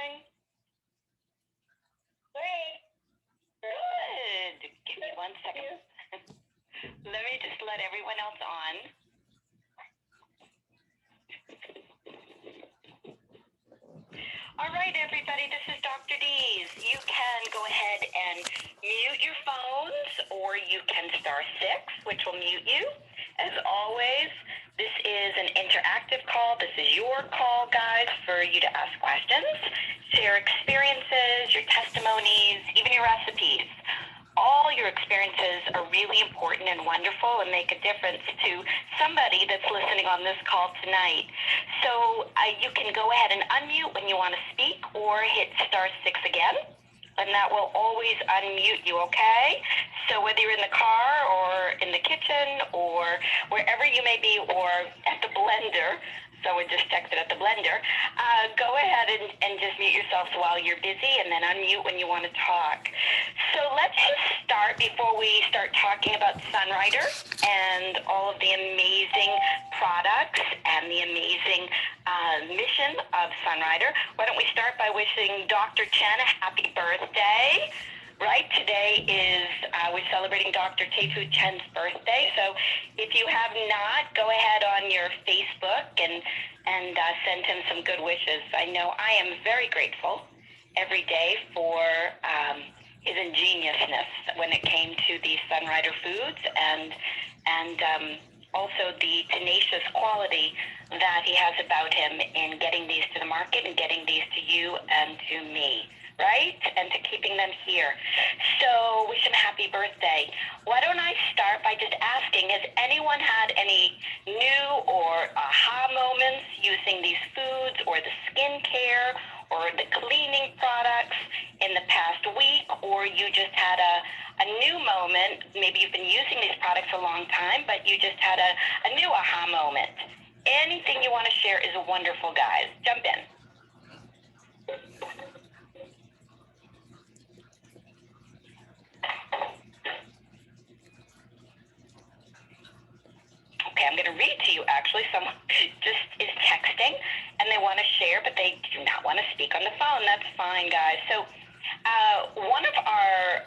doing? Great. Good. Give me 1 second. Let me just let everyone else on. All right, everybody, this is Dr. Dees. You can go ahead and mute your phones, or you can *6, which will mute you. As always, this is an interactive call. This is your call, guys, for you to ask questions, share experiences, your testimonies, even your recipes. All your experiences are really important and wonderful and make a difference to somebody that's listening on this call tonight. So you can go ahead and unmute when you want to speak, or hit *6 again, and that will always unmute you, okay? So whether you're in the car or in the kitchen or wherever you may be, or at the blender, someone just texted at the blender, go ahead and just mute yourself while you're busy, and then unmute when you want to talk. So let's just start before we start talking about Sunrider and all of the amazing products and the amazing mission of Sunrider. Why don't we start by wishing Dr. Chen a happy birthday? Right, today is, we're celebrating Dr. Teifu Chen's birthday, so if you have not, go ahead on your Facebook and send him some good wishes. I know I am very grateful every day for his ingeniousness when it came to the Sunrider foods, and also the tenacious quality that he has about him in getting these to the market and getting these to you and to me. Right? And to keeping them here. So wish him a happy birthday. Why don't I start by just asking, has anyone had any new or aha moments using these foods or the skincare or the cleaning products in the past week, or you just had a new moment? Maybe you've been using these products a long time, but you just had a new aha moment. Anything you want to share is wonderful, guys. Jump in. Okay, I'm going to read to you, actually. Someone just is texting, and they want to share, but they do not want to speak on the phone. That's fine, guys. So one of our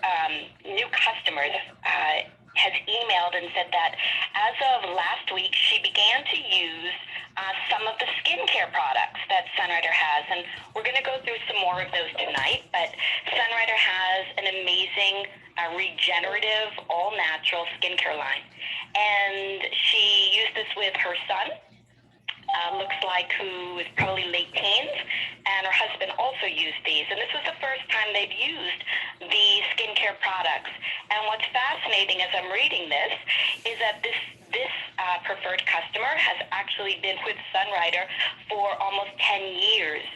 new customers has emailed and said that as of last week, she began to use some of the skincare products that Sunrider has, and we're going to go through some more of those tonight. But Sunrider has an amazing regenerative, all-natural skincare line, and she used this with her son, looks like who is probably late teens, and her husband also used these, and this was the first time they've used the skincare products. And what's fascinating as I'm reading this is that this preferred customer has actually been with Sunrider for almost 10 years,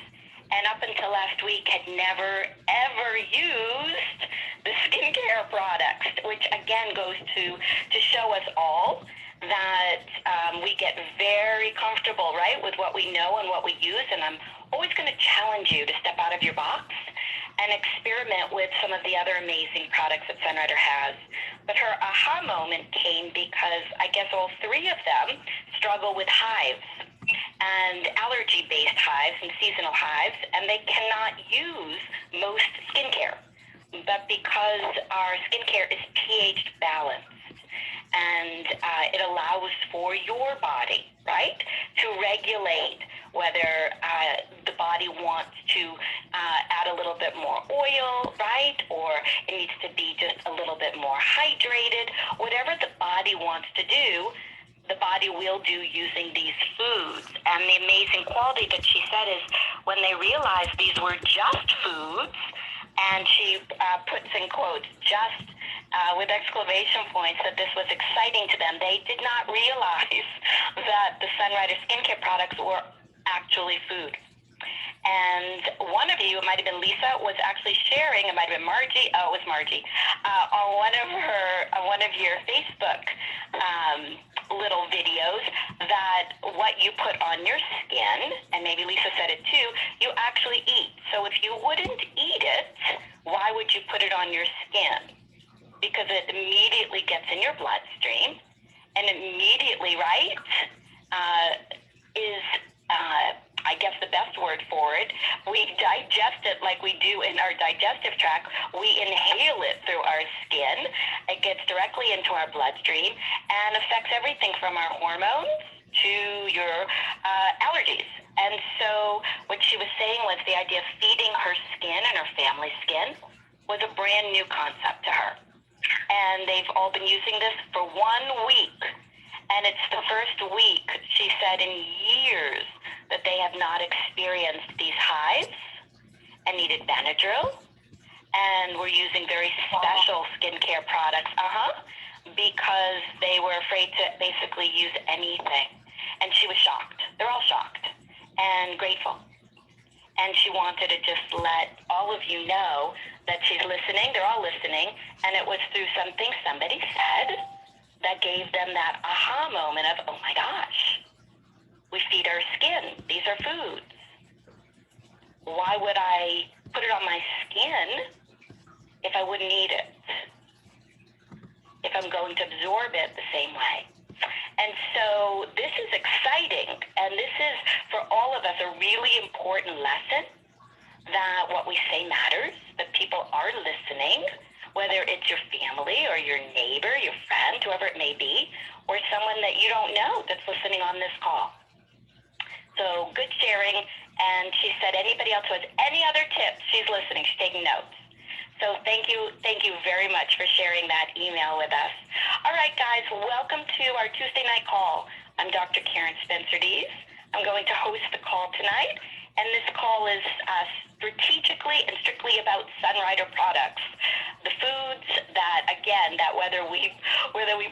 and up until last week had never, ever used the skincare products, which again goes to show us all that we get very comfortable, right, with what we know and what we use. And I'm always going to challenge you to step out of your box and experiment with some of the other amazing products that Sunrider has. But her aha moment came because I guess all three of them struggle with hives and allergy-based hives and seasonal hives, and they cannot use most skincare. But because our skincare is pH balanced, and it allows for your body, right, to regulate whether the body wants to add a little bit more oil, right, or it needs to be just a little bit more hydrated. Whatever the body wants to do, the body will do using these foods. And the amazing quality that she said is when they realized these were just foods, and she puts in quotes, just with exclamation points, that this was exciting to them. They did not realize that the Sunrider skincare products were actually food. And one of you, it might have been Lisa, was actually sharing, it might have been Margie, oh, it was Margie, on one of your Facebook little videos, that what you put on your skin, and maybe Lisa said it too, you actually eat. So if you wouldn't eat it, why would you put it on your skin? Because it immediately gets in your bloodstream, and immediately, right, is I guess the best word for it. We digest it like we do in our digestive tract. We inhale it through our skin. It gets directly into our bloodstream and affects everything from our hormones to your allergies. And so what she was saying was the idea of feeding her skin and her family's skin was a brand new concept to her. And they've all been using this for 1 week. And it's the first week, she said, in years that they have not experienced these hives and needed Benadryl. And were using very special skincare products, because they were afraid to basically use anything. And she was shocked. They're all shocked and grateful. And she wanted to just let all of you know that she's listening. They're all listening. And it was through something somebody said that gave them that aha moment of, oh my gosh, we feed our skin. These are foods. Why would I put it on my skin if I wouldn't eat it? If I'm going to absorb it the same way. And so this is exciting, and this is, for all of us, a really important lesson that what we say matters, that people are listening, whether it's your family or your neighbor, your friend, whoever it may be, or someone that you don't know that's listening on this call. So good sharing, and she said anybody else who has any other tips, she's listening, she's taking notes. So thank you very much for sharing that email with us. All right, guys, welcome to our Tuesday night call. I'm Dr. Karen Spencer Dees. I'm going to host the call tonight, and this call is strategically and strictly about Sunrider products, the foods that, again, that whether we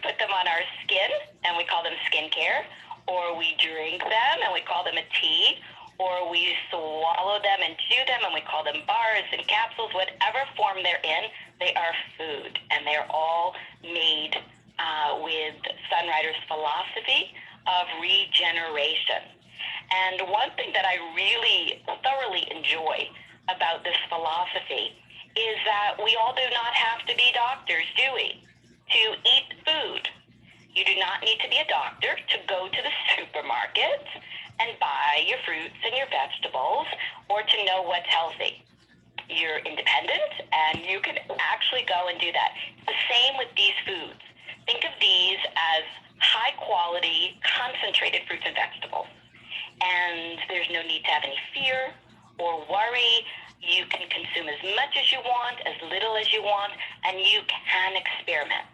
put them on our skin and we call them skincare, or we drink them and we call them a tea, or we swallow them and chew them and we call them bars and capsules, whatever form they're in, they are food. And they're all made with Sunrider's philosophy of regeneration. And one thing that I really thoroughly enjoy about this philosophy is that we all do not have to be doctors, do we, to eat food. You do not need to be a doctor to go to the supermarket and buy your fruits and your vegetables or to know what's healthy. You're independent and you can actually go and do that. It's the same with these foods. Think of these as high quality, concentrated fruits and vegetables. And there's no need to have any fear or worry. You can consume as much as you want, as little as you want, and you can experiment.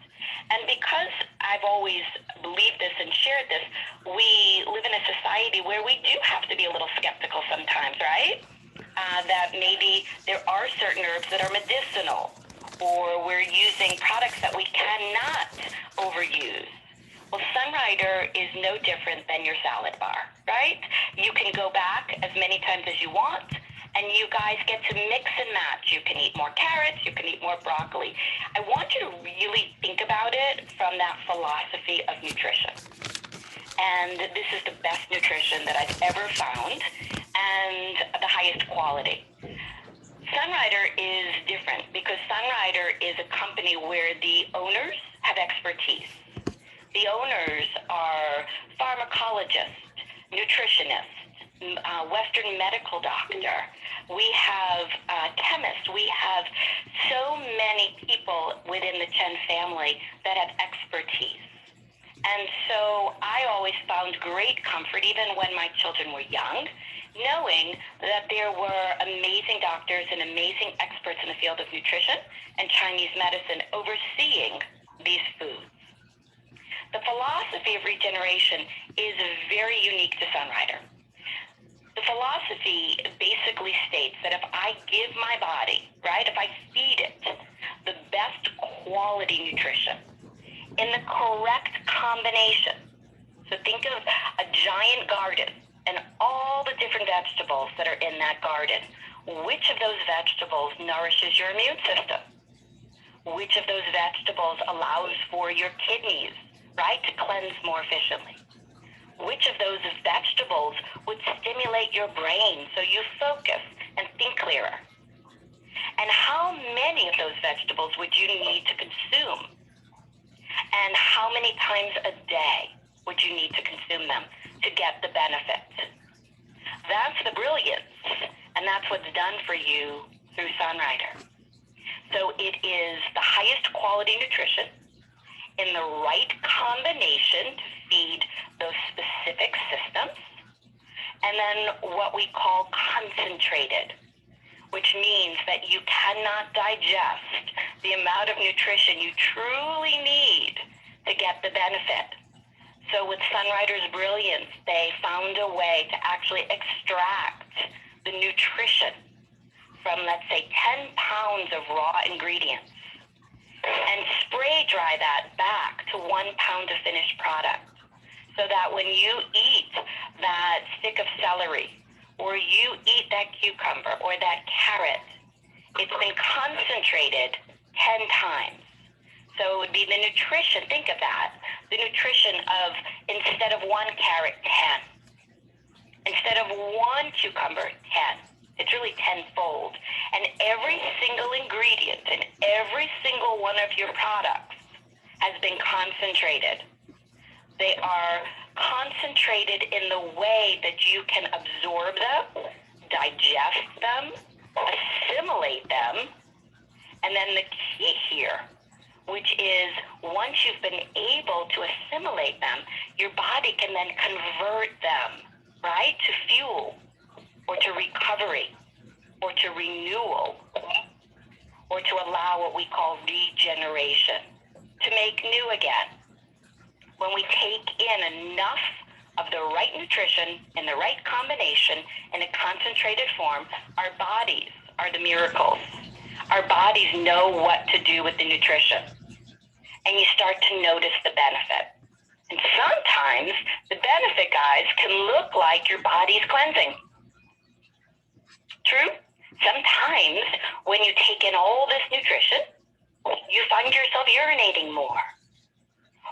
And because I've always believed this and shared this, we live in a society where we do have to be a little skeptical sometimes, right? That maybe there are certain herbs that are medicinal, or we're using products that we cannot overuse. Well, Sunrider is no different than your salad bar, right? You can go back as many times as you want, and you guys get to mix and match. You can eat more carrots, you can eat more broccoli. I want you to really think about it from that philosophy of nutrition. And this is the best nutrition that I've ever found, and the highest quality. Sunrider is different because Sunrider is a company where the owners have expertise. The owners are pharmacologists, nutritionists, Western medical doctor. We have chemists. We have so many people within the Chen family that have expertise. And so I always found great comfort, even when my children were young, knowing that there were amazing doctors and amazing experts in the field of nutrition and Chinese medicine overseeing these foods. The philosophy of regeneration is very unique to Sunrider. The philosophy basically states that if I give my body, right, if I feed it the best quality nutrition in the correct combination, so think of a giant garden and all the different vegetables that are in that garden. Which of those vegetables nourishes your immune system? Which of those vegetables allows for your kidneys, right, to cleanse more efficiently? Which of those vegetables would stimulate your brain so you focus and think clearer? And how many of those vegetables would you need to consume? And how many times a day would you need to consume them to get the benefits? That's the brilliance, and that's what's done for you through Sunrider. So it is the highest quality nutrition in the right combination to feed those specific systems, and then what we call concentrated, which means that you cannot digest the amount of nutrition you truly need to get the benefit. So with Sunrider's brilliance, they found a way to actually extract the nutrition from, let's say, 10 pounds of raw ingredients and spray dry that back to 1 pound of finished product. So that when you eat that stick of celery, or you eat that cucumber or that carrot, it's been concentrated 10 times. So it would be the nutrition, think of that, the nutrition of, instead of 1 carrot, 10. Instead of 1 cucumber, 10. It's really tenfold. And every single ingredient in every single one of your products has been concentrated. They are concentrated in the way that you can absorb them, digest them, assimilate them, and then the key here, which is once you've been able to assimilate them, your body can then convert them, right, to fuel, or to recovery, or to renewal, or to allow what we call regeneration, to make new again. When we take in enough of the right nutrition in the right combination in a concentrated form, our bodies are the miracles. Our bodies know what to do with the nutrition. And you start to notice the benefit. And sometimes the benefit, guys, can look like your body's cleansing. True? Sometimes when you take in all this nutrition, you find yourself urinating more.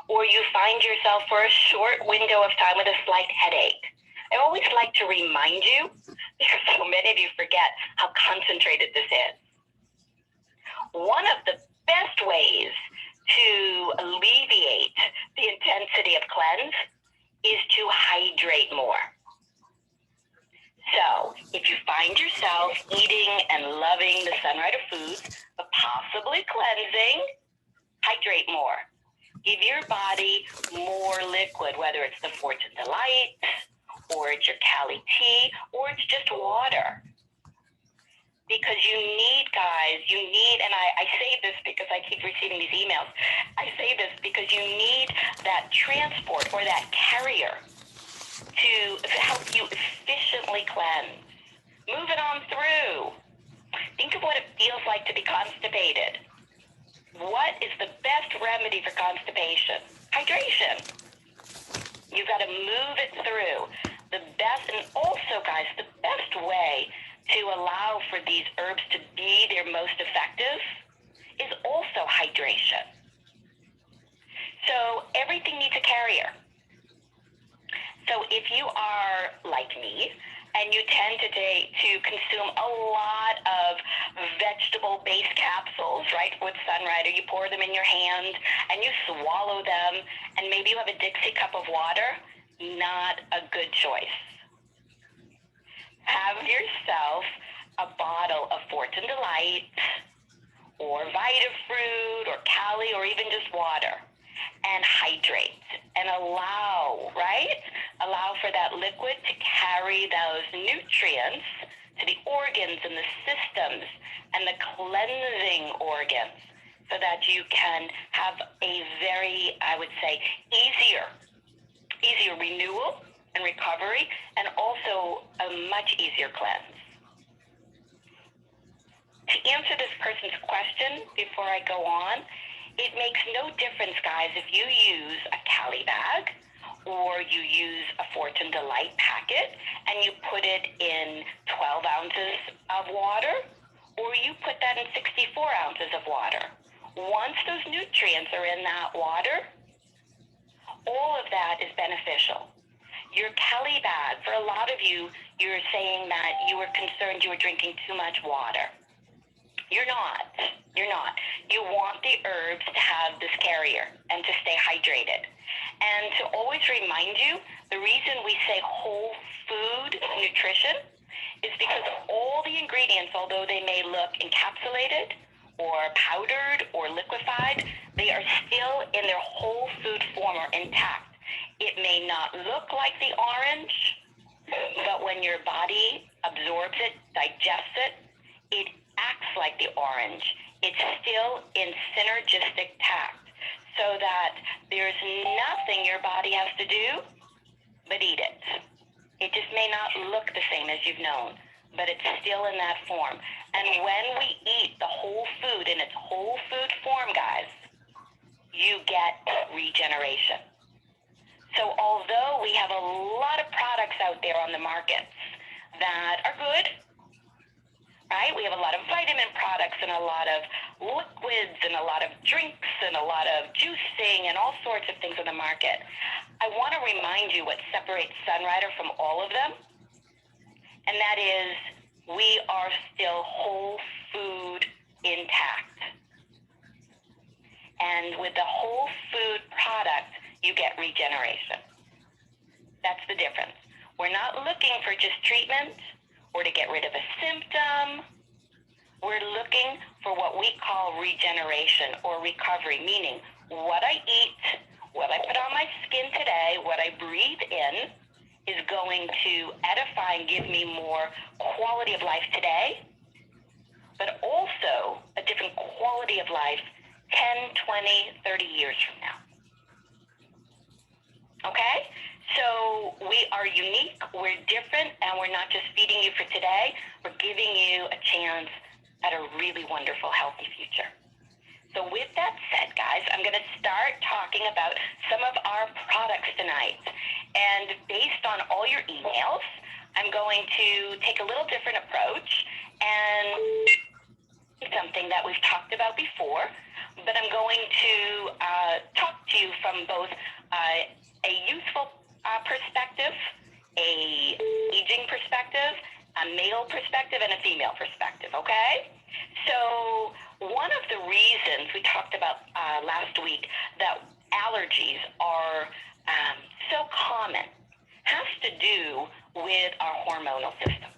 Or you find yourself for a short window of time with a slight headache. I always like to remind you, because so many of you forget how concentrated this is. One of the best ways to alleviate the intensity of cleanse is to hydrate more. So if you find yourself eating and loving the Sunrider foods, but possibly cleansing, hydrate more. Give your body more liquid, whether it's the Fortune Delight, or it's your Calll tea, or it's just water. Because you need, guys, and I say this because I keep receiving these emails. I say this because you need that transport or that carrier to help you efficiently cleanse. Move it on through. Think of what it feels like to be constipated. What is the best remedy for constipation? Hydration. You've got to move it through. The best, and also, guys, the best way to allow for these herbs to be their most effective is also hydration. So everything needs a carrier. So if you are like me, and you tend to consume a lot of vegetable-based capsules, right, with Sunrider, you pour them in your hand, and you swallow them, and maybe you have a Dixie cup of water, not a good choice. Have yourself a bottle of Fortune Delight, or Vitafruit, or Calll, or even just water, and hydrate, and allow for that liquid to carry those nutrients to the organs and the systems and the cleansing organs, so that you can have a very, I would say, easier renewal and recovery, and also a much easier cleanse. To answer this person's question before I go on, it makes no difference, guys, if you use a Calll bag or you use a Fortune Delight packet and you put it in 12 ounces of water, or you put that in 64 ounces of water. Once those nutrients are in that water, all of that is beneficial. Your Calll bag, for a lot of you, you're saying that you were concerned you were drinking too much water. You're not. You're not. You want the herbs to have this carrier and to stay hydrated. And to always remind you, the reason we say whole food nutrition is because all the ingredients, although they may look encapsulated or powdered or liquefied, they are still in their whole food form or intact. It may not look like the orange, but when your body absorbs it, digests it, it acts like the orange. It's still in synergistic tact, so that there's nothing your body has to do but eat it. It just may not look the same as you've known, but it's still in that form. And when we eat the whole food in its whole food form, guys, you get regeneration. So although we have a lot of products out there on the market that are good, right? We have a lot of vitamin products and a lot of liquids and a lot of drinks and a lot of juicing and all sorts of things on the market. I want to remind you what separates Sunrider from all of them, and that is we are still whole food intact. And with the whole food product, you get regeneration. That's the difference. We're not looking for just treatment or to get rid of a symptom. We're looking for what we call regeneration or recovery, meaning what I eat, what I put on my skin today, what I breathe in is going to edify and give me more quality of life today, but also a different quality of life 10, 20, 30 years from now. Okay? So we are unique, we're different, and we're not just feeding you for today, we're giving you a chance at a really wonderful, healthy future. So with that said, guys, I'm going to start talking about some of our products tonight. And based on all your emails, I'm going to take a little different approach and something that we've talked about before, but I'm going to talk to you from both a youthful perspective, a aging perspective, a male perspective, and a female perspective, okay? So one of the reasons we talked about last week that allergies are so common has to do with our hormonal system.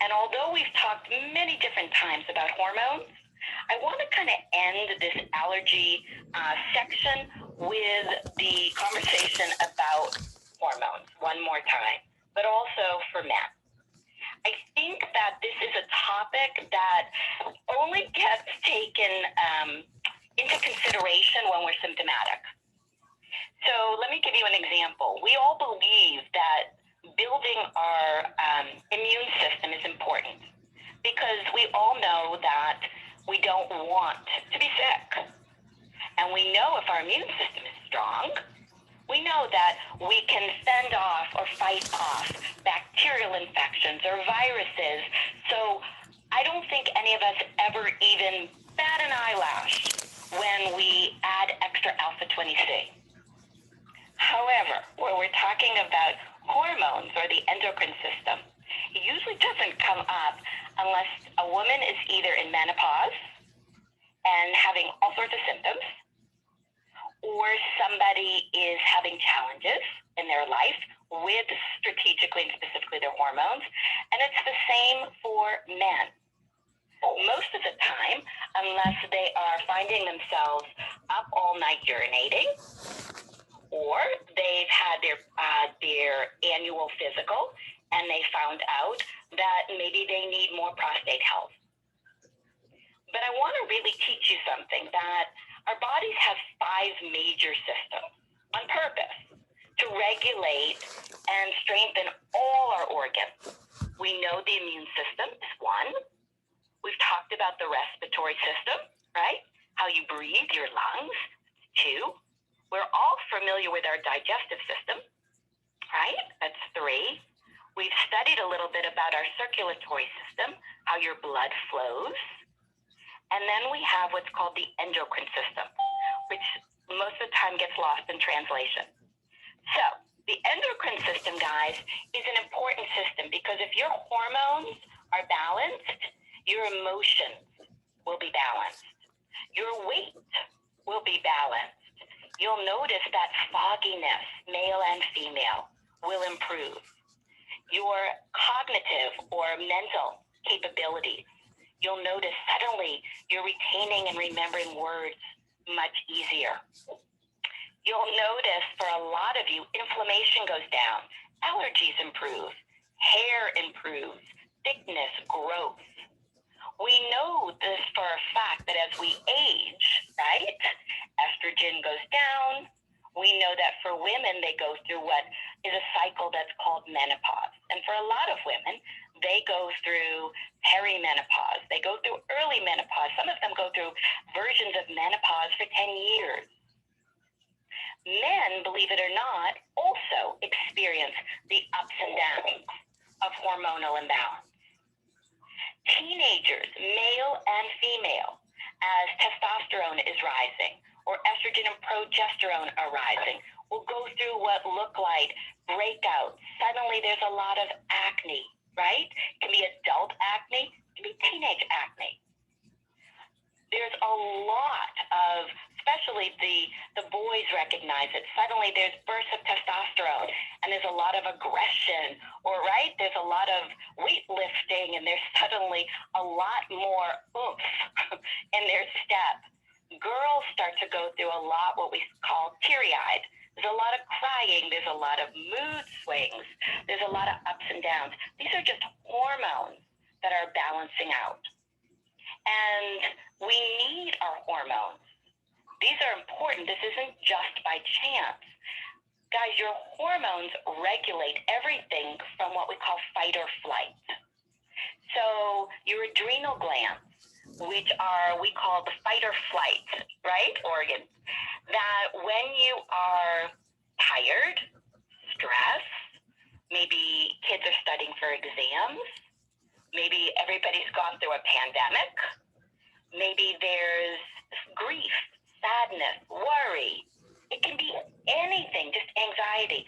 And although we've talked many different times about hormones, I want to kind of end this allergy section with the conversation about hormones one more time, but also for men. I think that this is a topic that only gets taken into consideration when we're symptomatic. So let me give you an example. We all believe that building our immune system is important because we all know that we don't want to be sick. And we know if our immune system is strong, we know that we can fend off or fight off bacterial infections or viruses. So I don't think any of us ever even bat an eyelash when we add extra alpha-20C. However, when we're talking about hormones or the endocrine system, it usually doesn't come up unless a woman is either in menopause and having all sorts of symptoms, or somebody is having challenges in their life with strategically and specifically their hormones, and it's the same for men. Most of the time, unless they are finding themselves up all night urinating, or they've had their annual physical and they found out that maybe they need more prostate health. But I want to really teach you something, that our bodies have 5 major systems on purpose to regulate and strengthen all our organs. We know the immune system is one. We've talked about the respiratory system, right? How you breathe, your lungs, 2. We're all familiar with our digestive system, right? That's 3. We've studied a little bit about our circulatory system, how your blood flows. And then we have what's called the endocrine system, which most of the time gets lost in translation. So the endocrine system, guys, is an important system because if your hormones are balanced, your emotions will be balanced. Your weight will be balanced. You'll notice that fogginess, male and female, will improve. Your cognitive or mental capabilities, you'll notice suddenly you're retaining and remembering words much easier. You'll notice for a lot of you, inflammation goes down, allergies improve, hair improves, thickness, growth. We know this for a fact that as we age, right, estrogen goes down. We know that for women, they go through what is a cycle that's called menopause. And for a lot of women, they go through perimenopause. They go through early menopause. Some of them go through versions of menopause for 10 years. Men, believe it or not, also experience the ups and downs of hormonal imbalance. Teenagers, male and female, as testosterone is rising or estrogen and progesterone are rising, will go through what look like breakouts. Suddenly there's a lot of acne, right? It can be adult acne, it can be teenage acne. There's a lot of, especially the boys recognize it. Suddenly there's bursts of testosterone and there's a lot of aggression, or right, there's a lot of weightlifting and there's suddenly a lot more oomph in their step. Girls start to go through a lot what we call teary-eyed. There's a lot of crying, there's a lot of mood swings, there's a lot of ups and downs. These are just hormones that are balancing out. And we need our hormones. These are important. This isn't just by chance. Guys, your hormones regulate everything from what we call fight or flight. So your adrenal glands, which are, we call the fight or flight, right, organs, that when you are tired, stressed, maybe kids are studying for exams, maybe everybody's gone through a pandemic, maybe there's grief, sadness, worry. It can be anything, just anxiety.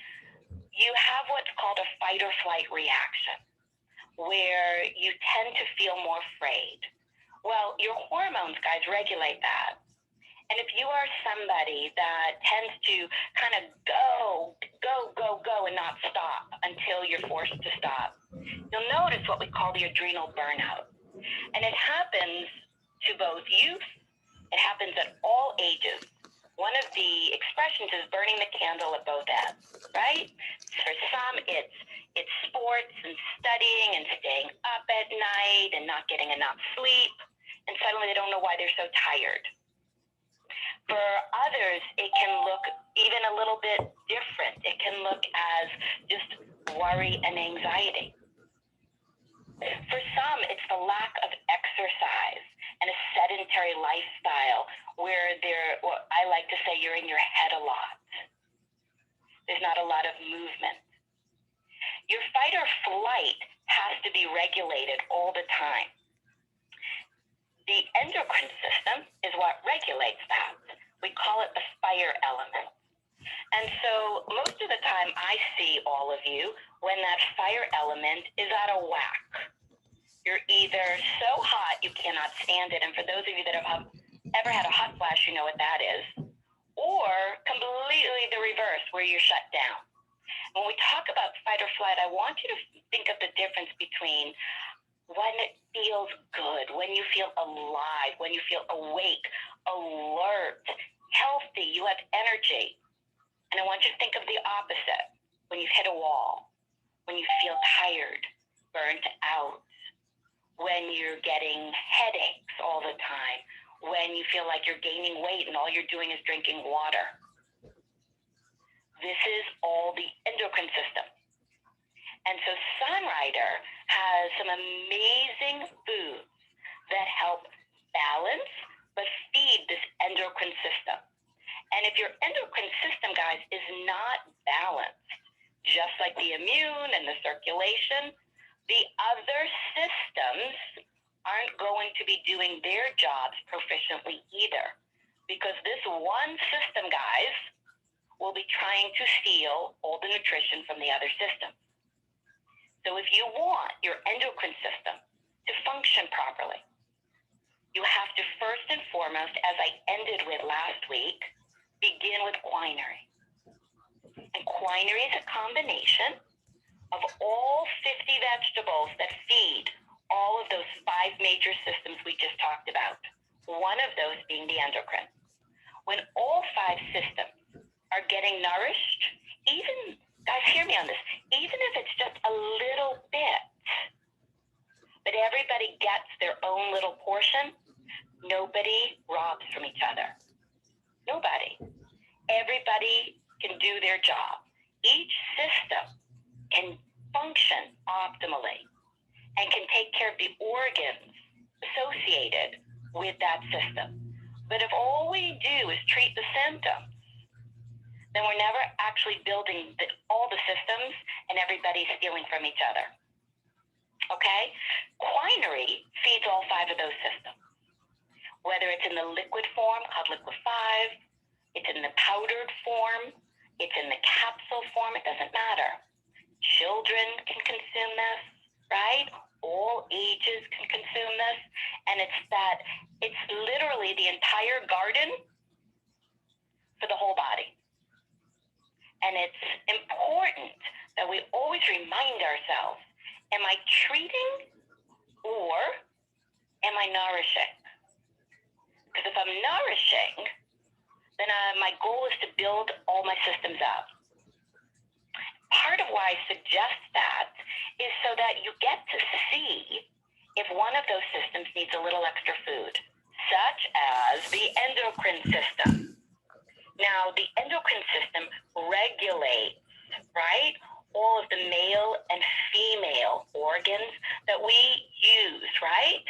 You have what's called a fight or flight reaction, where you tend to feel more afraid. Well, your hormones, guys, regulate that. And if you are somebody that tends to kind of go, and not stop until you're forced to stop, you'll notice what we call the adrenal burnout. And it happens to both youth, it happens at all ages. One of the expressions is burning the candle at both ends, right? For some, it's sports and studying and staying up at night and not getting enough sleep, and suddenly they don't know why they're so tired. For others, it can look even a little bit different. It can look as just worry and anxiety. For some, it's the lack of exercise and a sedentary lifestyle where what I like to say, you're in your head a lot. There's not a lot of movement. Your fight or flight has to be regulated all the time. The endocrine system is what regulates that. We call it the fire element. And so most of the time I see all of you when that fire element is out of whack. You're either so hot you cannot stand it, and for those of you that have ever had a hot flash, you know what that is, or completely the reverse, where you're shut down. When we talk about fight or flight, I want you to think of the difference between when it feels good, when you feel alive, when you feel awake, alert, healthy, you have energy. And I want you to think of the opposite, when you've hit a wall, when you feel tired, burnt out, when you're getting headaches all the time, when you feel like you're gaining weight and all you're doing is drinking water. This is all the endocrine system. And so Sunrider has some amazing foods that help balance but feed this endocrine system. And if your endocrine system, guys, is not balanced, just like the immune and the circulation, the other systems aren't going to be doing their jobs proficiently either, because this one system, guys, will be trying to steal all the nutrition from the other systems. So if you want your endocrine system to function properly, you have and foremost, as I ended with last week, begin with quinary. And quinary is a combination of all 50 vegetables that feed all of those 5 major systems we just talked about, one of those being the endocrine. When all 5 systems are getting nourished, even, guys, hear me on this, even if it's just a little bit, but everybody gets their own little portion, nobody robs from each other. Nobody. Everybody can do their job. Each system can function optimally and can take care of the organs associated with that system. But if all we do is treat the symptoms, then we're never actually building all the systems and everybody's stealing from each other. Okay? Quinary feeds all 5 of those systems. Whether it's in the liquid form, called liquid 5, it's in the powdered form, it's in the capsule form, it doesn't matter. Children can consume this, right? All ages can consume this. And it's literally the entire garden for the whole body. And it's important that we always remind ourselves, am I treating or am I nourishing? Because if I'm nourishing, then my goal is to build all my systems up. Part of why I suggest that is so that you get to see if one of those systems needs a little extra food, such as the endocrine system. Now, the endocrine system regulates, right, all of the male and female organs that we use, right?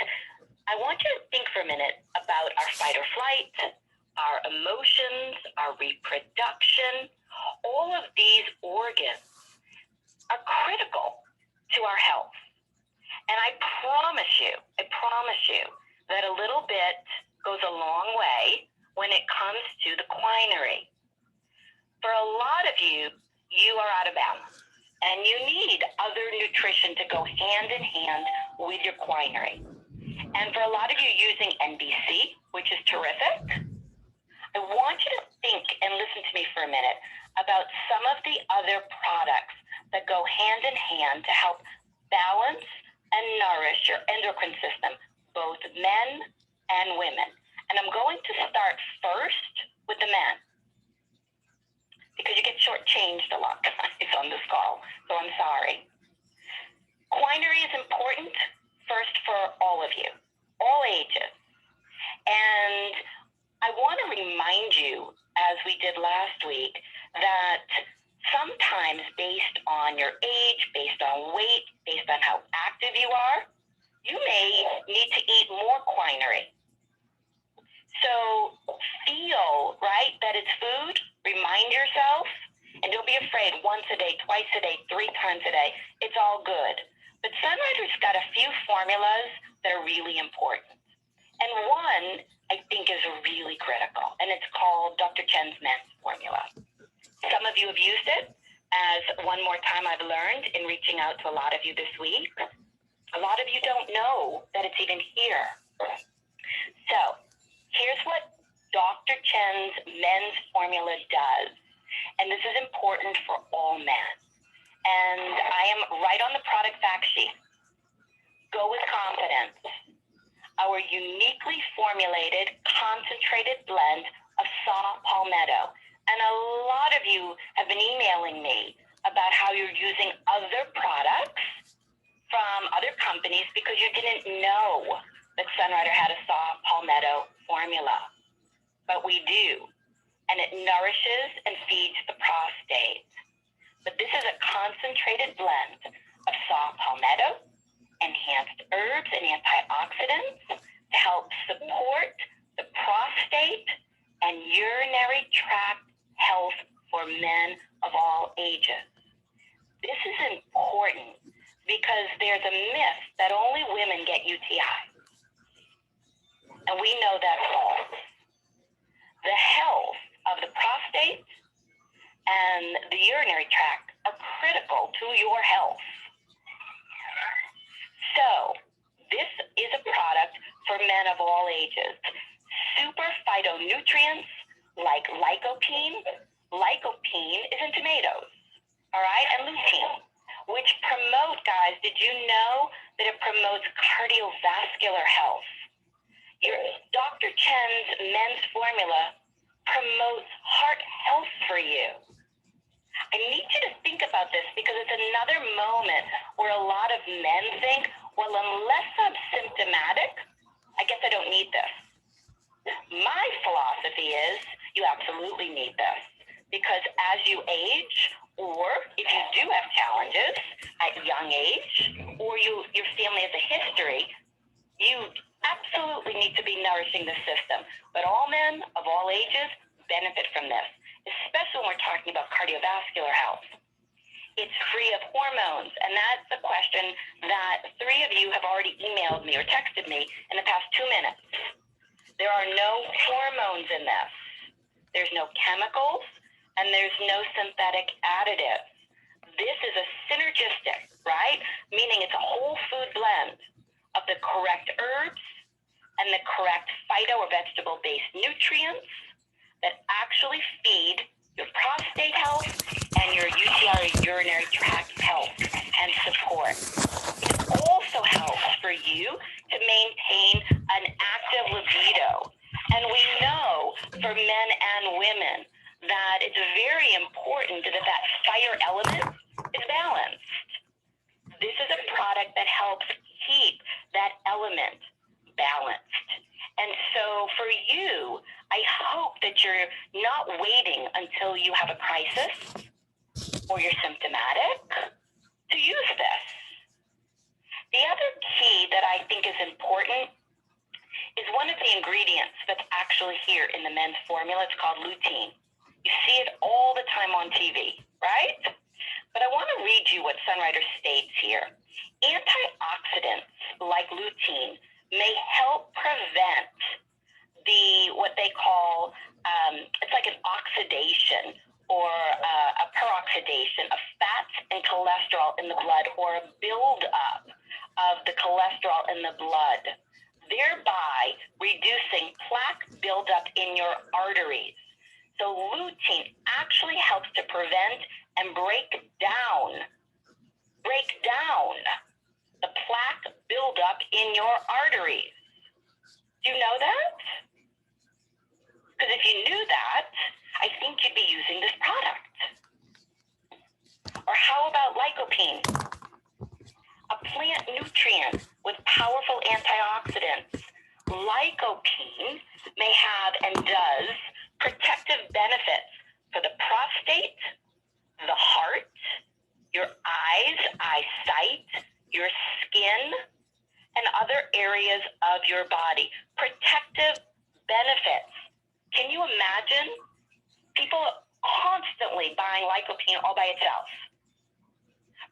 I want you to think for a minute about our fight or flight, our emotions, our reproduction. All of these organs are critical to our health. And I promise you that a little bit goes a long way when it comes to the quinary. For a lot of you, you are out of balance and you need other nutrition to go hand in hand with your quinary. And for a lot of you using NBC, which is terrific, I want you to think and listen to me for a minute about some of the other products that go hand in hand to help balance and nourish your endocrine system, both men and women. And I'm going to start first with the men, because you get shortchanged a lot, guys, on this call, so I'm sorry. Quinary is important first for all of you, all ages. And I want to remind you, as we did last week, that sometimes based on your age, based on weight, based on how active you are, you may need to eat more quinary. So feel, right, that it's food. Remind yourself, and don't be afraid, once a day, twice a day, 3 times a day. It's all good. But Sunrider's got a few formulas that are really important. And one, I think, is really critical, and it's called Dr. Chen's men's formula. Some of you have used it, as one more time I've learned in reaching out to a lot of you this week. A lot of you don't know that it's even here. So here's what Dr. Chen's men's formula does, and this is important for all men. And I am right on the product fact sheet. Go with confidence. Our uniquely formulated, concentrated blend of saw palmetto. And a lot of you have been emailing me about how you're using other products from other companies because you didn't know that Sunrider had a saw palmetto formula. But we do. And it nourishes and feeds the prostate. But this is a concentrated blend of saw palmetto, enhanced herbs and antioxidants to help support the prostate and urinary tract health for men of all ages. This is important because there's a myth that only women get UTI. And we know that's false. The health of the prostate and the urinary tract are critical to your health. So this is a product for men of all ages. super phytonutrients like lycopene. Lycopene is in tomatoes, all right, and lutein, which promote, guys, did you know that it promotes cardiovascular health? Your Dr. Chen's men's formula promotes heart health for you. I need you to think about this because it's another moment where a lot of men think, well, unless I'm symptomatic, I guess I don't need this. My philosophy is you absolutely need this because as you age, or if you do have challenges at young age, or your family has a history, you absolutely need to be nourishing the system. But all men of all ages benefit from this, especially when we're talking about cardiovascular health. It's free of hormones, and that's the question that 3 of you have already emailed me or texted me in the past 2 minutes. There are no hormones in this. There's no chemicals, and there's no synthetic additives. This is a synergistic, right? Meaning it's a whole food blend of the correct herbs and the correct phyto or vegetable-based nutrients that actually feed your prostate health and your UTI or urinary tract health and support. It also helps for you to maintain an active libido. And we know for men and women that it's very important that that fire element is balanced. This is a product that helps keep that element balanced. And so for you, I hope that you're not waiting until you have a crisis or you're symptomatic to use this. The other key that I think is important is one of the ingredients that's actually here in the men's formula. It's called lutein. You see it all the time on TV, right? But I want to read you what Sunwriter states here. Antioxidants like lutein may help prevent what they call, it's like an oxidation or a peroxidation of fats and cholesterol in the blood, or a buildup of the cholesterol in the blood, thereby reducing plaque buildup in your arteries. So lutein actually helps to prevent and break down the plaque buildup in your arteries. Do you know that? Because if you knew that, I think you'd be using this product. Or how about lycopene? A plant nutrient with powerful antioxidants. Lycopene may have and does protective benefits for the prostate, the heart, your eyes, eyesight, your skin, and other areas of your body. Protective benefits. Can you imagine people constantly buying lycopene all by itself?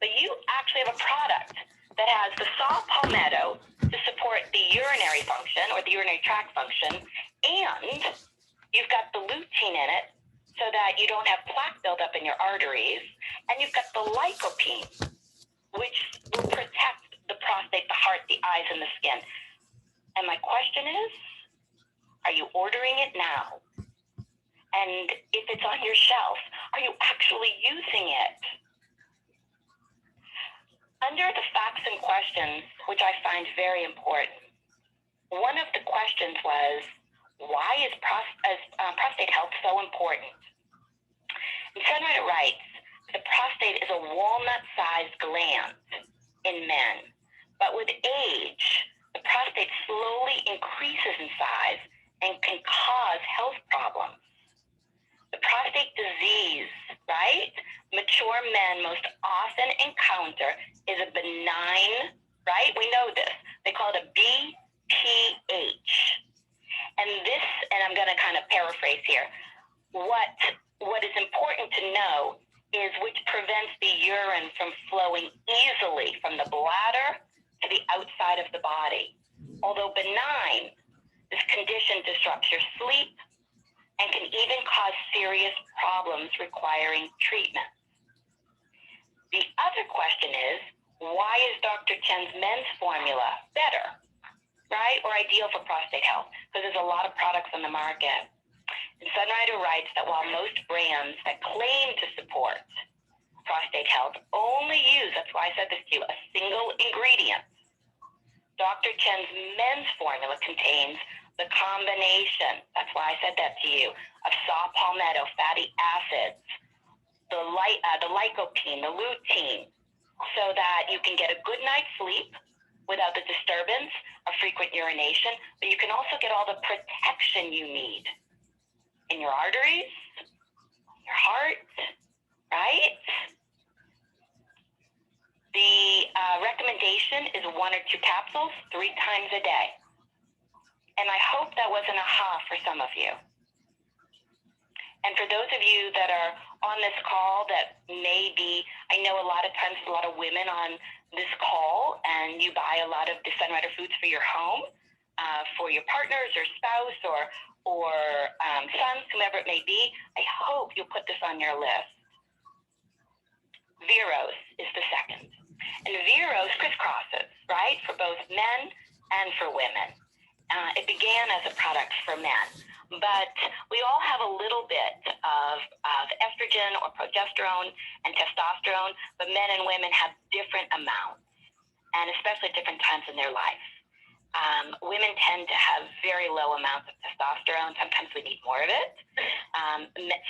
But you actually have a product that has the saw palmetto to support the urinary function or the urinary tract function, and you've got the lutein in it so that you don't have plaque buildup in your arteries, and you've got the lycopene, which will protect the prostate, the heart, the eyes, and the skin. And my question is, are you ordering it now? And if it's on your shelf, are you actually using it? Under the facts and questions, which I find very important, one of the questions was, why is prostate health so important? And Sunwriter writes, the prostate is a walnut-sized gland in men, but with age, the prostate slowly increases in size and can cause health problems. The prostate disease, right, mature men most often encounter is a benign, right? We know this. They call it a BPH. And this, and I'm going to kind of paraphrase here, what is important to know is which prevents the urine from flowing easily from the bladder to the outside of the body. Although benign, this condition disrupts your sleep and can even cause serious problems requiring treatment. The other question is, why is Dr. Chen's men's formula better? right? Or ideal for prostate health, because there's a lot of products on the market. And Sunrider writes that while most brands that claim to support prostate health only use, that's why I said this to you, a single ingredient, Dr. Chen's men's formula contains the combination, that's why I said that to you, of saw palmetto fatty acids, the lycopene, the lutein, so that you can get a good night's sleep without the disturbance of frequent urination, but you can also get all the protection you need in your arteries, your heart, right? The recommendation is 1 or 2 capsules 3 times a day. And I hope that was an aha for some of you. And for those of you that are on this call that may be, I know a lot of times there's a lot of women on this call, and you buy a lot of the Sunrider foods for your home, for your partners or spouse or sons, whomever it may be. I hope you'll put this on your list. Veros is the second. And Veros crisscrosses, right, for both men and for women. It began as a product for men, but we all have a little bit of estrogen or progesterone and testosterone, but men and women have different amounts, and especially at different times in their life. Women tend to have very low amounts of testosterone. Sometimes we need more of it.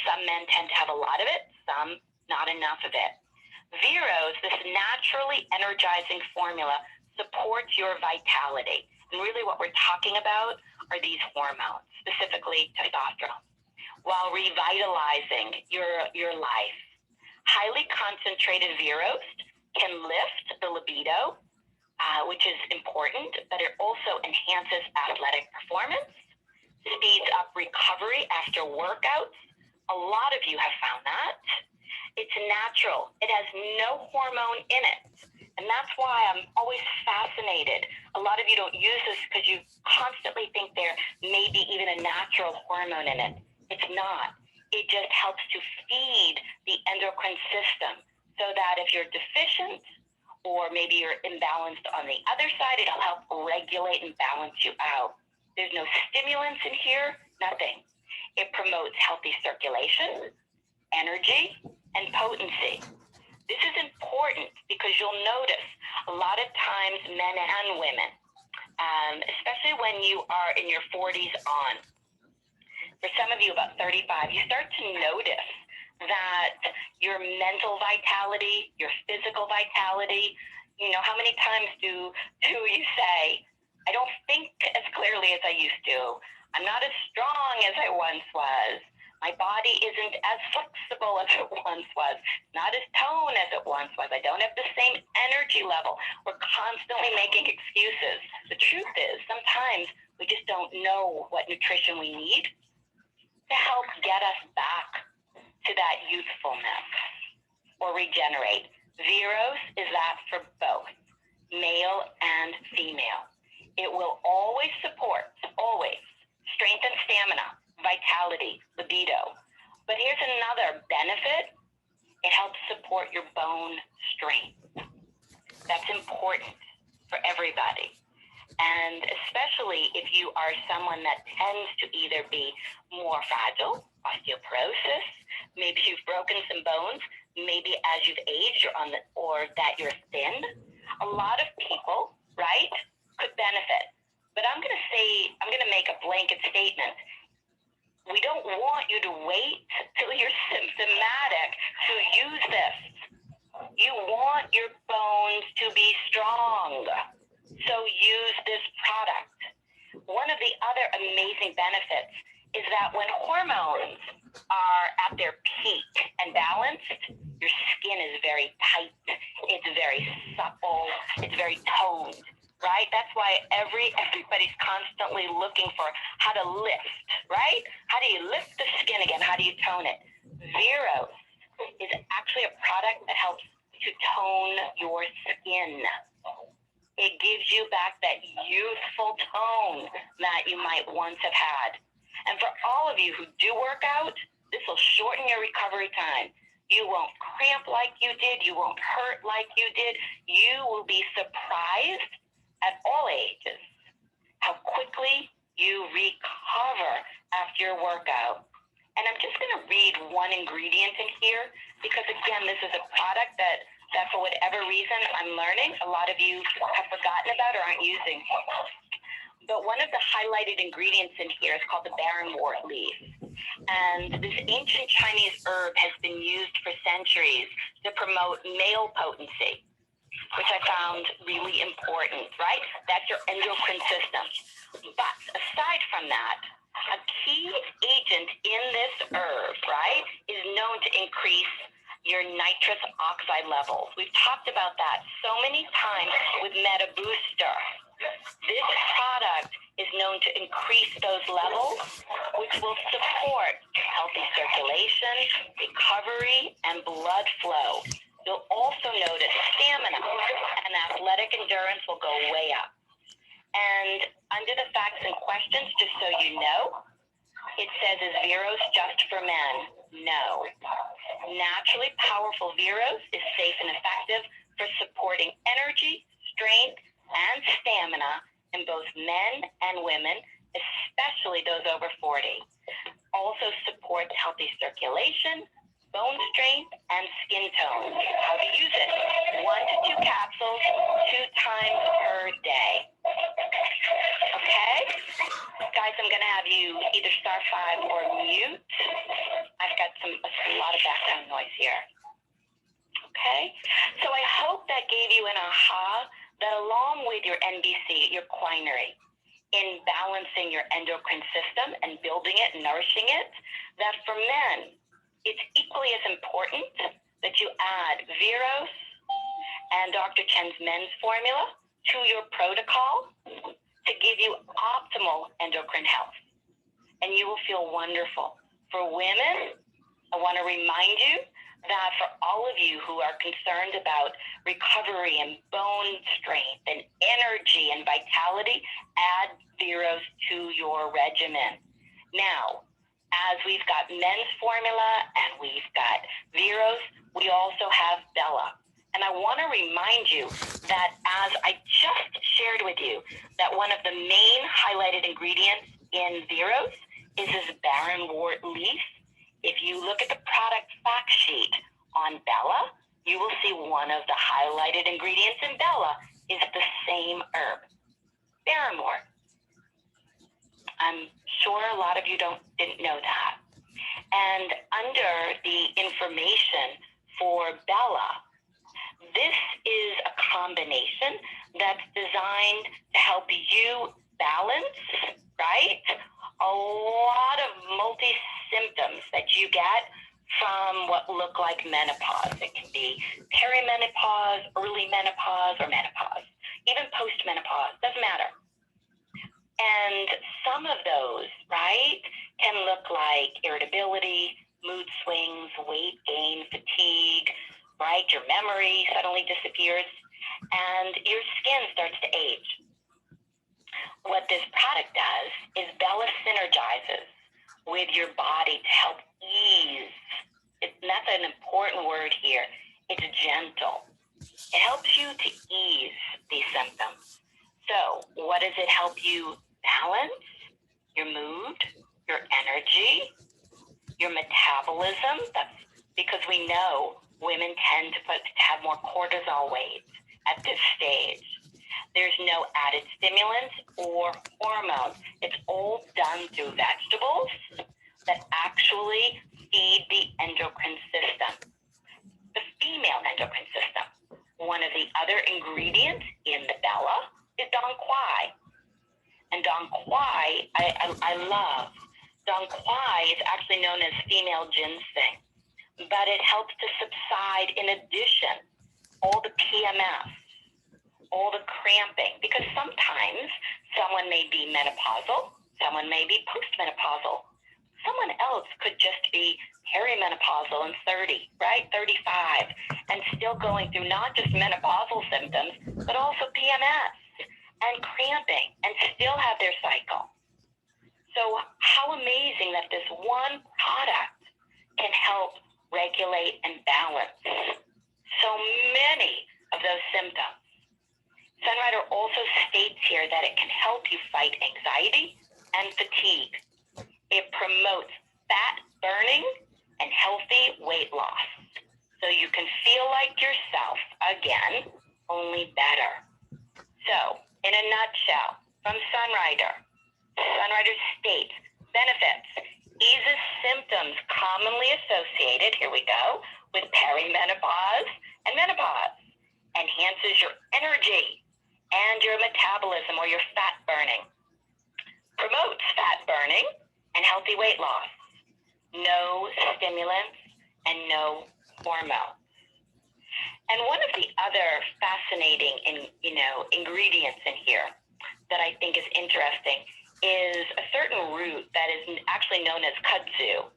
Some men tend to have a lot of it, some not enough of it. Veros, this naturally energizing formula, supports your vitality. And really what we're talking about are these hormones, specifically testosterone, while revitalizing your life. Highly concentrated Veros can lift the libido, which is important, but it also enhances athletic performance, speeds up recovery after workouts. A lot of you have found that. It's natural. It has no hormone in it. And that's why I'm always fascinated. A lot of you don't use this because you constantly think there may be even a natural hormone in it. It's not. It just helps to feed the endocrine system so that if you're deficient or maybe you're imbalanced on the other side, it'll help regulate and balance you out. There's no stimulants in here, nothing. It promotes healthy circulation, energy, and potency. This is important because you'll notice a lot of times men and women, especially when you are in your 40s on, for some of you about 35, you start to notice that your mental vitality, your physical vitality, how many times do you say, I don't think as clearly as I used to. I'm not as strong as I once was. My body isn't as flexible as it once was, not as toned as it once was. I don't have the same energy level. We're constantly making excuses. The truth is, sometimes we just don't know what nutrition we need to help get us back to that youthfulness or regenerate. Veros is that for both male and female. It will always support, always, strength and stamina, vitality, libido. But here's another benefit. It helps support your bone strength. That's important for everybody. And especially if you are someone that tends to either be more fragile, osteoporosis, maybe you've broken some bones, maybe as you've aged or that you're thin. A lot of people, right, could benefit. But I'm going to make a blanket statement. We don't want you to wait till you're symptomatic to use this. You want your bones to be strong. So use this product. One of the other amazing benefits is that when hormones are at their peak and balanced, your skin is very tight, it's very supple, it's very toned, right? That's why everybody's constantly looking for how to lift, right? How do you lift the skin again? How do you tone it? Veros is actually a product that helps to tone your skin. It gives you back that youthful tone that you might once have had. And for all of you who do work out, this will shorten your recovery time. You won't cramp like you did. You won't hurt like you did. You will be surprised at all ages how quickly you recover after your workout. And I'm just going to read one ingredient in here because, again, this is a product that for whatever reason I'm learning a lot of you have forgotten about or aren't using. But one of the highlighted ingredients in here is called the barrenwort leaf. And this ancient Chinese herb has been used for centuries to promote male potency, which I found really important, right? That's your endocrine system. But aside from that, a key agent in this herb, right, is known to increase your nitrous oxide levels. We've talked about that so many times with MetaBooster. This product is known to increase those levels, which will support healthy circulation, recovery, and blood flow. You'll also notice stamina and athletic endurance will go way up. And under the facts and questions, just so you know, it says, is Veros just for men? No. Naturally powerful Veros is safe and effective for supporting energy, strength, and stamina in both men and women, especially those over 40. Also supports healthy circulation, bone strength, and skin tone. How to use it? 1 to 2 capsules, 2 times per day. Okay? Guys, I'm going to have you either star 5 or mute. I've got a lot of background noise here. Okay? So I hope that gave you an aha that along with your NBC, your quinary, in balancing your endocrine system and building it and nourishing it, that for men, it's equally as important that you add Veros and Dr. Chen's men's formula to your protocol to give you optimal endocrine health. And you will feel wonderful. For women, I want to remind you that for all of you who are concerned about recovery and bone strength and energy and vitality, add Veros to your regimen. Now, as we've got men's formula and we've got Veros, we also have Bella. And I want to remind you that as I just shared with you, that one of the main highlighted ingredients in Veros is this barrenwort leaf. If you look at the product fact sheet on Bella, you will see one of the highlighted ingredients in Bella is the same herb, barrenwort. I'm sure a lot of you didn't know that. And under the information for Bella, this is a combination that's designed to help you balance, right, a lot of multi-symptoms that you get from what look like menopause. It can be perimenopause, early menopause, or menopause, even post-menopause, doesn't matter. And some of those, right, can look like irritability, mood swings, weight gain, fatigue, right? Your memory suddenly disappears, and your skin starts to age. What this product does is Bella synergizes with your body to help ease. And that's an important word here. It's gentle. It helps you to ease these symptoms. So what does it help you balance? Your mood, your energy, your metabolism. That's because we know women tend to have more cortisol waves at this stage. There's no added stimulants or hormones. It's all done through vegetables that actually feed the endocrine system, the female endocrine system. One of the other ingredients in the Bella is Dong Qui. And Dong Qui, I love. Dong Qui is actually known as female ginseng, but it helps to subside, in addition, all the PMS, all the cramping, because sometimes someone may be menopausal, someone may be postmenopausal, someone else could just be perimenopausal and 30, right, 35, and still going through not just menopausal symptoms, but also PMS and cramping, and still have their cycle. So how amazing that this one product can help regulate and balance so many of those symptoms. Sunrider also states here that it can help you fight states benefits, eases symptoms commonly associated, here we go, with perimenopause and menopause, enhances your energy and your metabolism or your fat burning, promotes fat burning and healthy weight loss, no stimulants and no hormones. And one of the other fascinating ingredients in here that I think is interesting is a certain root that is actually known as kudzu.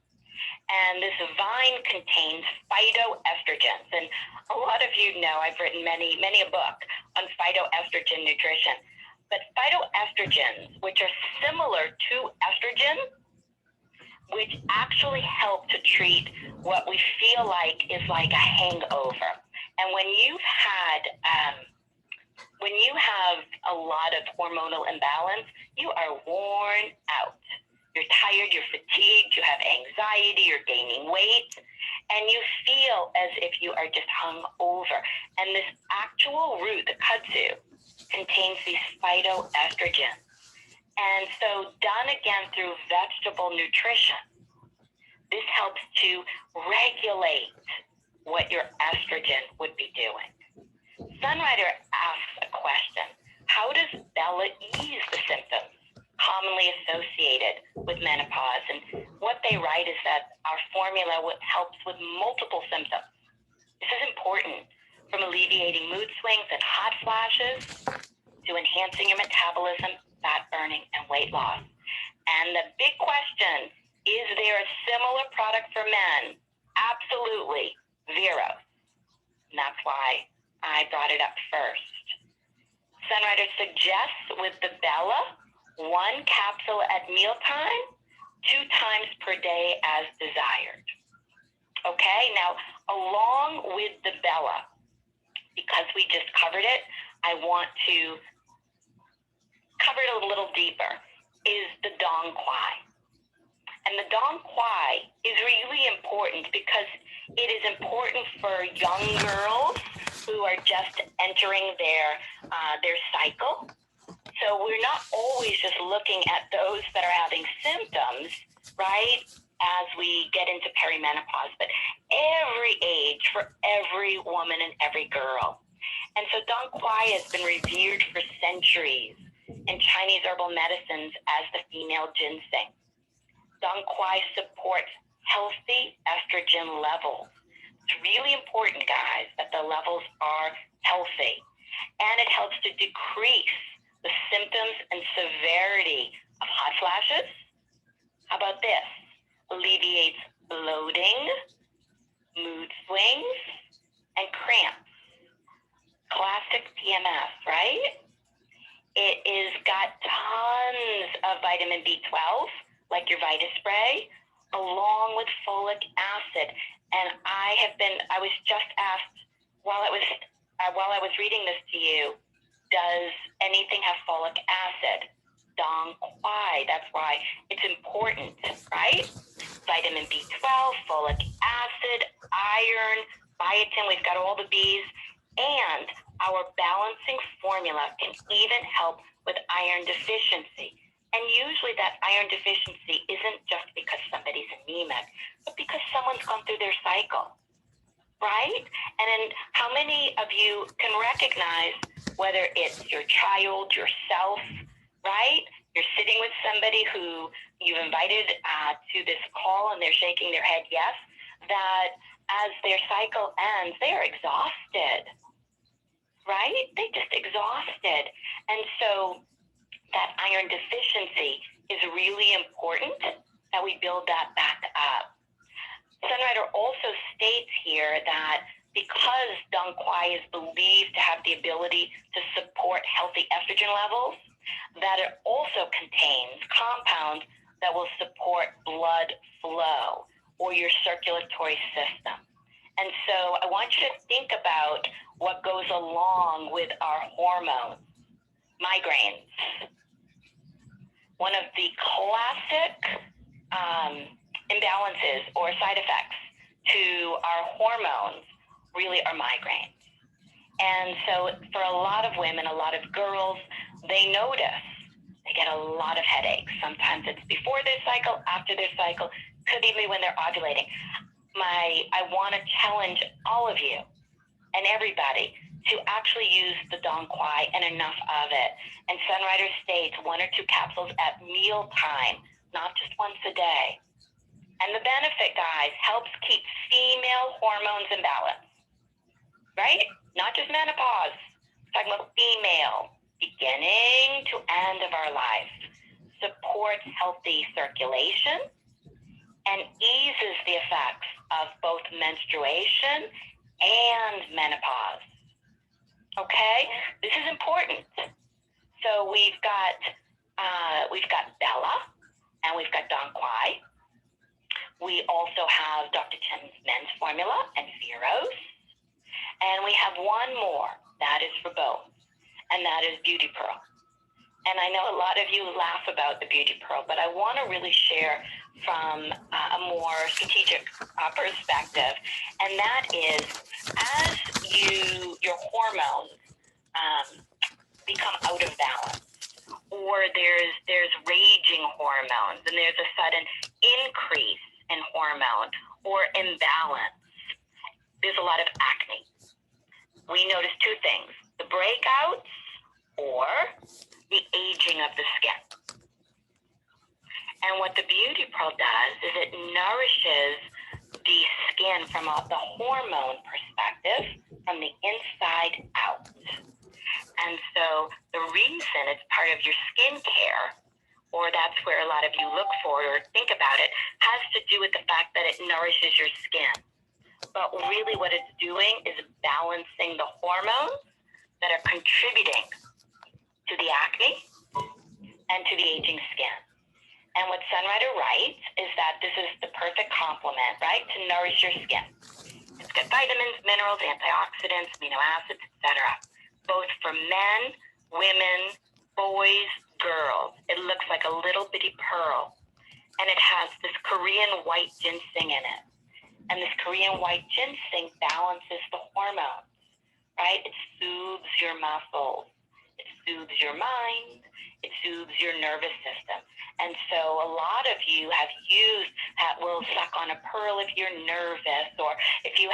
And this vine contains phytoestrogens. And a lot of you know I've written many a book on phytoestrogen nutrition. But phytoestrogens, which are similar to estrogen, which actually help to treat what we feel like is like a hangover. And when you have a lot of hormonal imbalance, you are worn out. You're tired, you're fatigued, you have anxiety, you're gaining weight, and you feel as if you are just hung over. And this actual root, the kudzu, contains these phytoestrogens. And so done again through vegetable nutrition, this helps to regulate what your estrogen would be doing. Sunrider asks a question: how does Bella ease the symptoms commonly associated with menopause? And what they write is that our formula helps with multiple symptoms. This is important, from alleviating mood swings and hot flashes to enhancing your metabolism, fat burning, and weight loss. And the big question, is there a similar product for men? Absolutely. Veros. And that's why I brought it up first. Sunrider suggests with the Bella, 1 capsule at mealtime, 2 times per day as desired. Okay, now along with the Bella, because we just covered it, I want to cover it a little deeper, is the Dong Qui. And the Dong Qui is really important because it is important for young girls who are just entering their cycle. So we're not always just looking at those that are having symptoms, right, as we get into perimenopause, but every age for every woman and every girl. And so Dong Qui has been revered for centuries in Chinese herbal medicines as the female ginseng. Dong Qui supports healthy estrogen levels. It's really important, guys, that the levels are healthy. And it helps to decrease the symptoms and severity of hot flashes. How about this? Alleviates bloating, mood swings, and cramps. Classic PMS, right? It is got tons of vitamin B12, like your Vita Spray, along with folic acid. And I was just asked while I was reading this to you, does anything have folic acid? Dong Qui, that's why it's important, right? Vitamin B12, folic acid, iron, biotin, we've got all the B's, and our balancing formula can even help with iron deficiency. And usually that iron deficiency isn't just because somebody's anemic, but because someone's gone through their cycle, right? And then how many of you can recognize whether it's your child, yourself, right? You're sitting with somebody who you invited to this call and they're shaking their head yes, that as their cycle ends, they are exhausted, right? They just exhausted. And so that iron deficiency is really important that we build that back up. Sunrider also states here that because Dong Qui is believed to have the ability to support healthy estrogen levels, that it also contains compounds that will support blood flow or your circulatory system. And so I want you to think about what goes along with our hormones. Migraines. One of the classic imbalances or side effects to our hormones really are migraines. And so for a lot of women, a lot of girls, they notice get a lot of headaches. Sometimes it's before their cycle, after their cycle, could even be when they're ovulating. I want to challenge all of you and everybody to actually use the Dong Qui and enough of it. And Sunrider states 1 or 2 capsules at mealtime, not just once a day. And the benefit, guys, helps keep female hormones in balance, right? Not just menopause. We're talking about female, beginning to end of our life. Supports healthy circulation and eases the effects of both menstruation and menopause. Okay, this is important. So we've got Bella, and we've got Dong Qui. We also have Dr. Chen's men's formula and Veros, and we have one more that is for both, and that is Beauty Pearl. And I know a lot of you laugh about the Beauty Pearl, but I want to really share from a more strategic perspective, and that is as your hormones become out of balance, or there's raging hormones, and there's a sudden increase in hormone or imbalance, there's a lot of acne. We notice 2 things: the breakouts or the aging of the skin. And what the Beauty Pearl does is it nourishes the skin from the hormone perspective, from the inside out. And so the reason it's part of your skincare, or that's where a lot of you look for it or think about it, has to do with the fact that it nourishes your skin. But really what it's doing is balancing the hormones that are contributing to the acne and to the aging skin. And what Sunrider writes is that this is the perfect complement, right, to nourish your skin. It's got vitamins, minerals, antioxidants, amino acids, etc. Both for men, women, boys, girls. It looks like a little bitty pearl. And it has this Korean white ginseng in it. And this Korean white ginseng balances the hormones, right? It soothes your muscles. It soothes your mind. It soothes your nervous system. And so a lot of you will suck on a pearl if you're nervous, or if you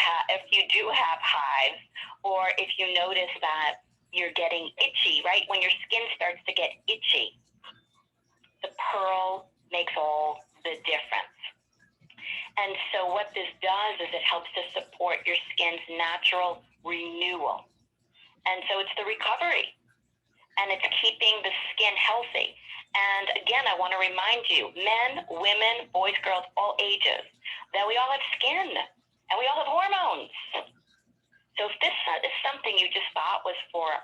do have hives, or if you notice that you're getting itchy, right? When your skin starts to get itchy, the pearl makes all the difference. And so what this does is it helps to support your skin's natural renewal. And so it's the recovery, and it's keeping the skin healthy. And again, I want to remind you, men, women, boys, girls, all ages, that we all have skin and we all have hormones. So if this is something you just thought was for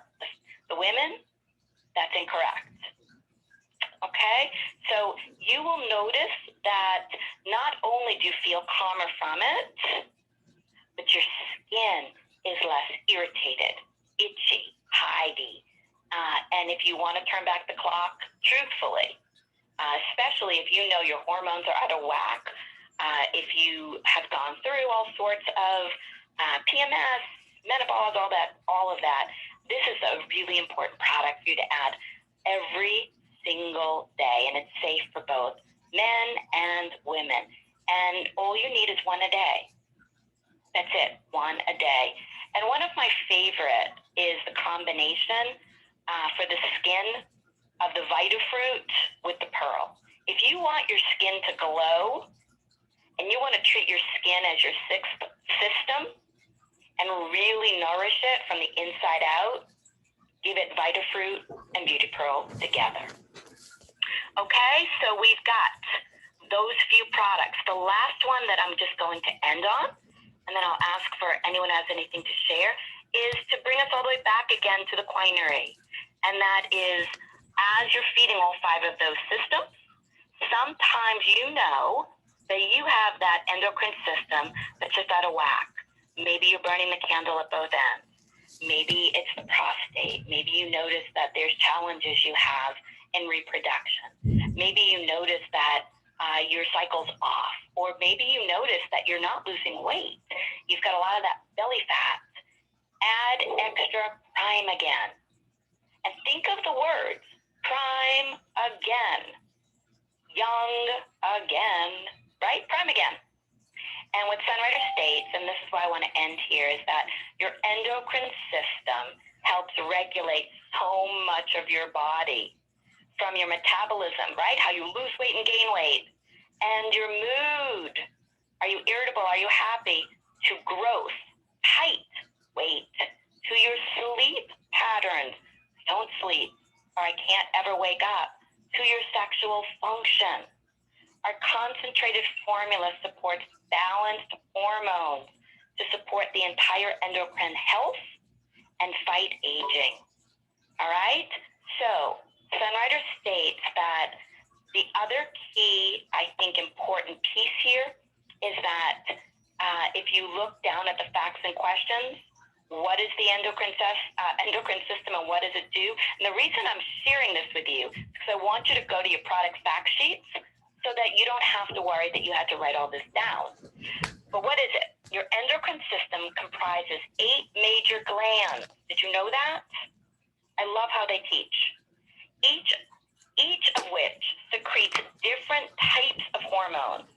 the women, that's incorrect. Okay? So you will notice that not only do you feel calmer from it, but your skin is less irritated, itchy, hidey. And if you want to turn back the clock truthfully, especially if you know your hormones are out of whack, if you have gone through all sorts of PMS, menopause, all of that, this is a really important product for you to add every single day, and it's safe for both men and women. And all you need is 1 a day. That's it, 1 a day. And one of my favorite is the combination for the skin of the Vitafruit with the pearl. If you want your skin to glow and you want to treat your skin as your 6th system and really nourish it from the inside out, give it Vitafruit and Beauty Pearl together. Okay, so we've got those few products. The last one that I'm just going to end on, and then I'll ask for anyone who has anything to share, is to bring us all the way back again to the quinary. And that is, as you're feeding all 5 of those systems, sometimes you know that you have that endocrine system that's just out of whack. Maybe you're burning the candle at both ends. Maybe it's the prostate. Maybe you notice that there's challenges you have in reproduction. Maybe you notice that your cycle's off. Or maybe you notice that you're not losing weight. You've got a lot of that belly fat. Add extra prime again. And think of the words prime again, young again, right? Prime again. And what Sunrider states, and this is why I want to end here, is that your endocrine system helps regulate so much of your body, from your metabolism, right? How you lose weight and gain weight, and your mood. Are you irritable? Are you happy? To growth, height, weight, to your sleep patterns. I don't sleep, or I can't ever wake up. To your sexual function. Our concentrated formula supports balanced hormones to support the entire endocrine health and fight aging. All right? So, Sunrider states that the other key, I think, important piece here is that if you look down at the facts and questions, what is the endocrine system and what does it do? And the reason I'm sharing this with you is because I want you to go to your product fact sheets so that you don't have to worry that you had to write all this down. But what is it? Your endocrine system comprises 8 major glands. Did you know that? I love how they teach. Each of which secretes different types of hormones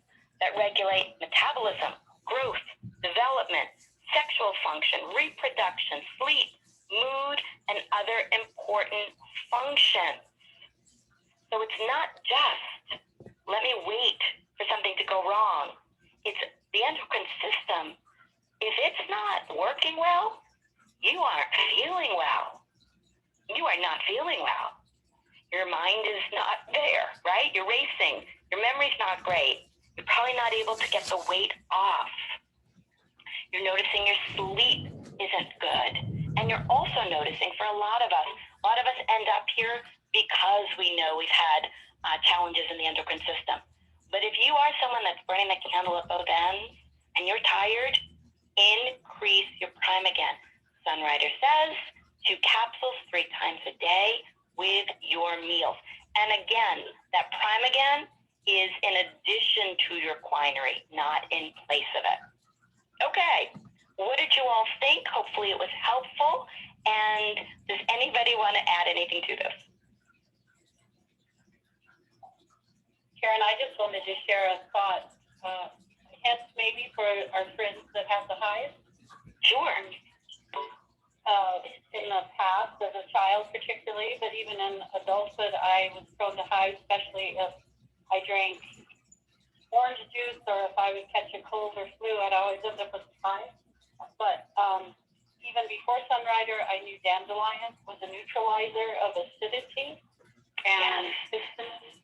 that regulate metabolism, growth, development, sexual function, reproduction, sleep, mood, and other important functions. So it's not just, let me wait for something to go wrong. It's the endocrine system. If it's not working well, you aren't feeling well. You are not feeling well. Your mind is not there, right? You're racing. Your memory's not great. You're probably not able to get the weight off. You're noticing your sleep isn't good. And you're also noticing for a lot of us end up here because we know we've had challenges in the endocrine system. But if you are someone that's burning the candle at both ends and you're tired, increase your prime again. Sunrider says 2 capsules 3 times a day with your meals. And again, that prime again is in addition to your quinine, not in place of it. Okay, what did you all think? Hopefully it was helpful. And does anybody want to add anything to this? Karen, I just wanted to share a thought, hence maybe for our friends that have the hives. Sure. In the past, as a child particularly, but even in adulthood, I was prone to hives, especially if I drank orange juice or if I would catch a cold or flu, I'd always end up with hives. But even before Sunrider, I knew dandelion was a neutralizer of acidity and histamine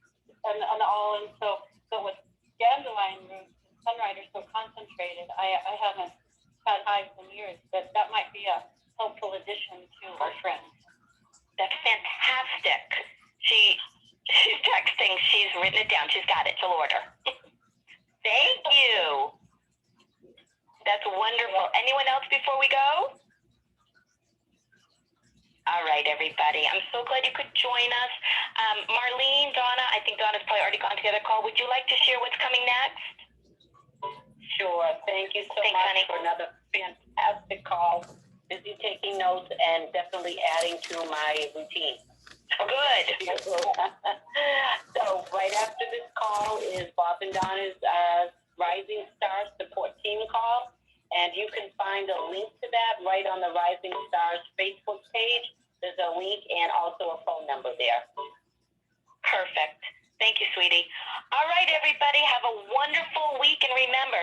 and all. And so with dandelion roots, Sunrider so concentrated, I haven't had hives in years, but that might be a helpful addition to our friends. That's fantastic. She's texting. She's written it down. She's got it. She'll order. Thank you. That's wonderful. Anyone else before we go? All right, everybody. I'm so glad you could join us. Marlene, Donna, I think Donna's probably already gone to the other call. Would you like to share what's coming next? Sure. Thank you so much, honey, for another fantastic call. Busy taking notes and definitely adding to my routine. Good. So right after this call is Bob and Donna's Rising Stars Support Team call. And you can find a link to that right on the Rising Stars Facebook page. There's a link and also a phone number there. Perfect. Thank you, sweetie. All right, everybody. Have a wonderful week. And remember,